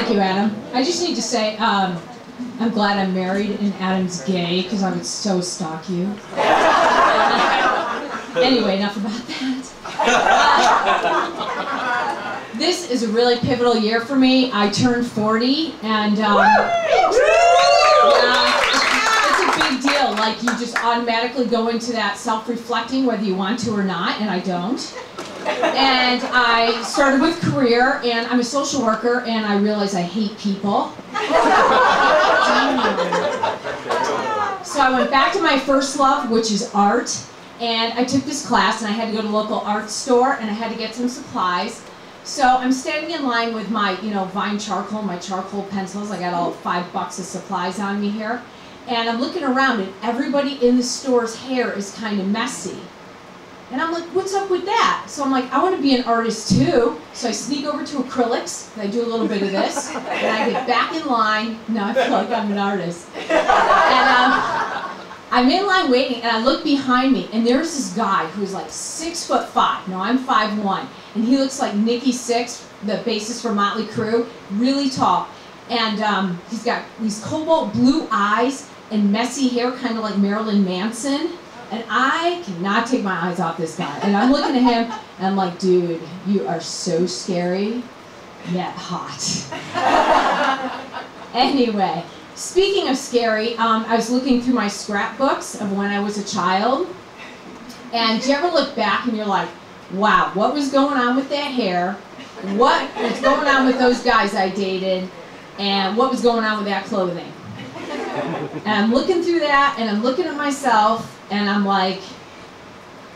Thank you, Adam. I just need to say, I'm glad I'm married and Adam's gay, because I would so stalk you. Anyway, enough about that. This is a really pivotal year for me. I turned 40, and it's a big deal. Like, you just automatically go into that self-reflecting whether you want to or not, and I don't. And I started with career, and I'm a social worker, and I realized I hate people. So I went back to my first love, which is art, and I took this class, and I had to go to a local art store, and I had to get some supplies. So I'm standing in line with my, Vine charcoal, my charcoal pencils. I got all $5 of supplies on me here. And I'm looking around, and everybody in the store's hair is kind of messy. And I'm like, what's up with that? So I'm like, I want to be an artist too. So I sneak over to acrylics, and I do a little bit of this, and I get back in line. Now I feel like I'm an artist. And I'm in line waiting, and I look behind me, and there's this guy who's like 6'5". No, I'm 5'1", and he looks like Nikki Sixx, the bassist for Motley Crue, really tall. And he's got these cobalt blue eyes and messy hair, kind of like Marilyn Manson. And I cannot take my eyes off this guy. And I'm looking at him, and I'm like, dude, you are so scary, yet hot. Anyway, speaking of scary, I was looking through my scrapbooks of when I was a child. And do you ever look back and you're like, wow, what was going on with that hair? What was going on with those guys I dated? And what was going on with that clothing? And I'm looking through that, and I'm looking at myself, and I'm like,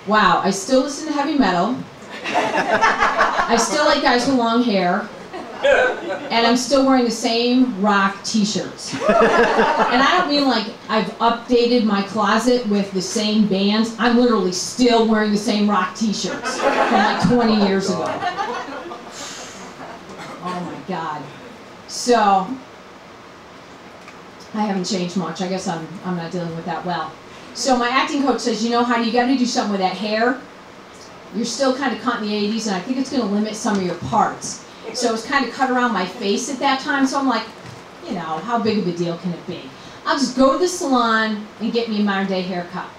wow, I still listen to heavy metal. I still like guys with long hair. And I'm still wearing the same rock t-shirts. And I don't mean like I've updated my closet with the same bands. I'm literally still wearing the same rock t-shirts from like 20 years ago. Oh my God. So, I haven't changed much. I guess I'm not dealing with that well. So my acting coach says, Heidi, you got to do something with that hair. You're still kind of caught in the 80s, and I think it's going to limit some of your parts. So it was kind of cut around my face at that time. So I'm like, how big of a deal can it be? I'll just go to the salon and get me a modern day haircut.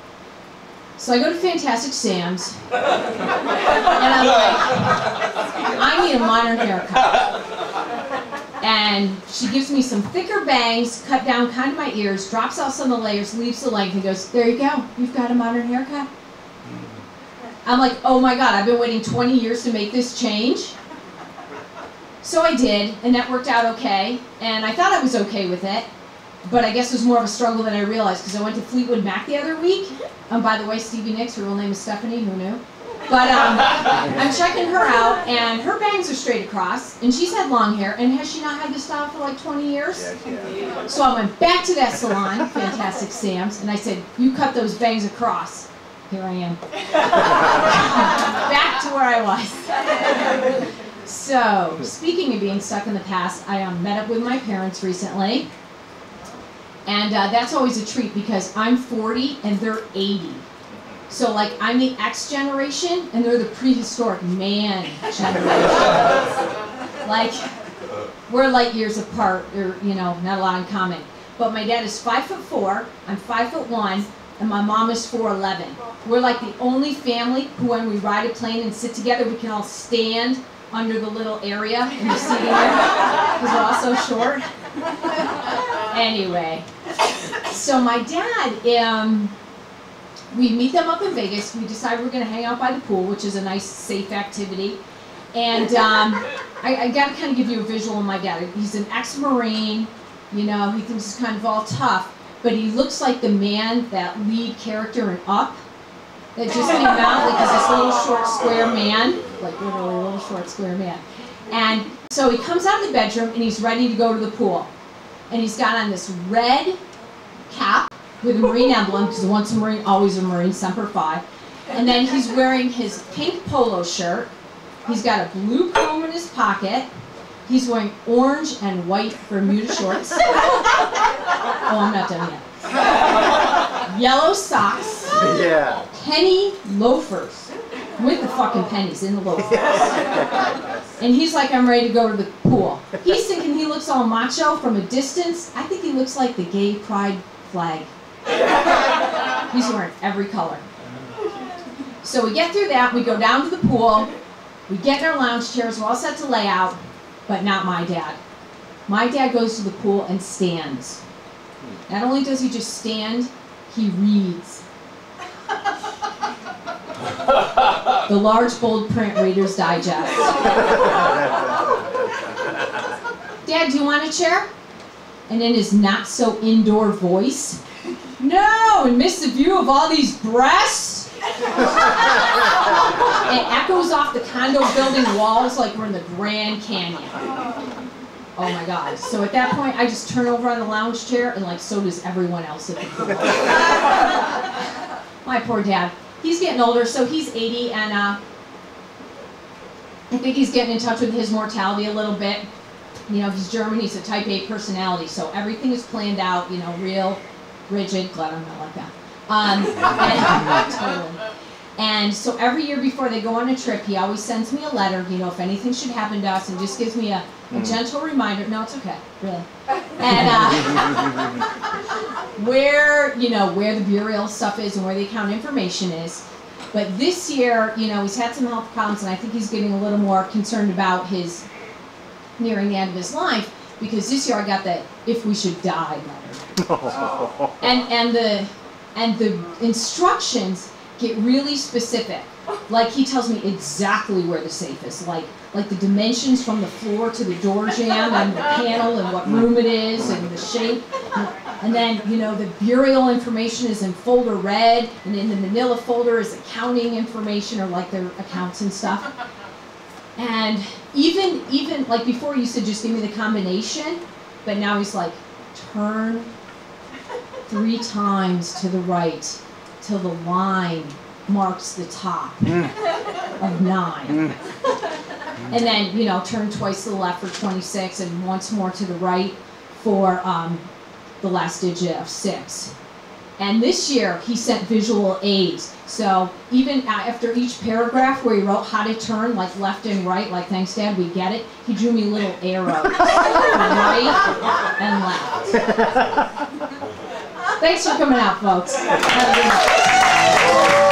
So I go to Fantastic Sam's, and I'm like, I need a modern haircut. And she gives me some thicker bangs, cut down kind of my ears, drops out some of the layers, leaves the length, and goes, there you go, you've got a modern haircut. I'm like, oh my God, I've been waiting 20 years to make this change. So I did, and that worked out okay, and I thought I was okay with it, but I guess it was more of a struggle than I realized, because I went to Fleetwood Mac the other week. By the way, Stevie Nicks, her real name is Stephanie, who knew? But I'm checking her out, and her bangs are straight across, and she's had long hair, and has she not had this style for like 20 years? Yeah. So I went back to that salon, Fantastic Sam's, and I said, you cut those bangs across. Here I am. Back to where I was. So, speaking of being stuck in the past, I met up with my parents recently, and that's always a treat because I'm 40 and they're 80. So, like, I'm the X generation, and they're the prehistoric man generation. Like, we're light years apart, or, not a lot in common. But my dad is 5'4", I'm 5'1", and my mom is 4'11". We're like the only family who, when we ride a plane and sit together, we can all stand under the little area in the seating area, because we're all so short. Anyway, so my dad, we meet them up in Vegas. We decide we're going to hang out by the pool, which is a nice, safe activity. And I got to kind of give you a visual of my dad. He's an ex-Marine. He thinks he's kind of all tough. But he looks like the man, that lead character in Up, that just came out, like he's this little short square man, like literally a little short square man. And so he comes out of the bedroom, and he's ready to go to the pool. And he's got on this red cap with a Marine emblem, because once a Marine, always a Marine, Semper Fi. And then he's wearing his pink polo shirt. He's got a blue comb in his pocket. He's wearing orange and white Bermuda shorts. Oh, I'm not done yet. Yellow socks. Yeah. Penny loafers. With the fucking pennies in the loafers. And he's like, I'm ready to go to the pool. He's thinking he looks all all macho from a distance. I think he looks like the gay pride flag. He's wearing every color. So we get through that, we go down to the pool, we get in our lounge chairs, we're all set to lay out, but not my dad. My dad goes to the pool and stands. Not only does he just stand, he reads. The large bold print Reader's Digest. Dad, do you want a chair? And in his not so indoor voice, no, and miss the view of all these breasts? It echoes off the condo building walls like we're in the Grand Canyon. Oh my God. So at that point, I just turn over on the lounge chair, and like so does everyone else at the pool. My poor dad. He's getting older, so he's 80, and I think he's getting in touch with his mortality a little bit. You know, he's German, he's a type A personality, so everything is planned out, you know, real rigid. Glad I'm not like that. Totally. And so every year before they go on a trip, he always sends me a letter, you know, if anything should happen to us, and just gives me a gentle reminder. No, it's okay, really. And where, you know, where the burial stuff is and where the account information is. But this year, you know, he's had some health problems, and I think he's getting a little more concerned about his nearing the end of his life, because this year I got the "if we should die" letter. And the instructions get really specific. Like he tells me exactly where the safe is, like the dimensions from the floor to the door jamb and the panel and what room it is and the shape. And then, you know, the burial information is in folder red, and in the manila folder is accounting information, or like their accounts and stuff. And even like before he used to just give me the combination, but now he's like, turn 3 times to the right till the line marks the top of 9. And then, you know, turn twice to the left for 26, and once more to the right for the last digit of 6. And this year, he sent visual aids. So even after each paragraph where he wrote how to turn, like left and right, like thanks Dad, we get it, he drew me little arrows, right and left. Thanks for coming out, folks. Have a good night.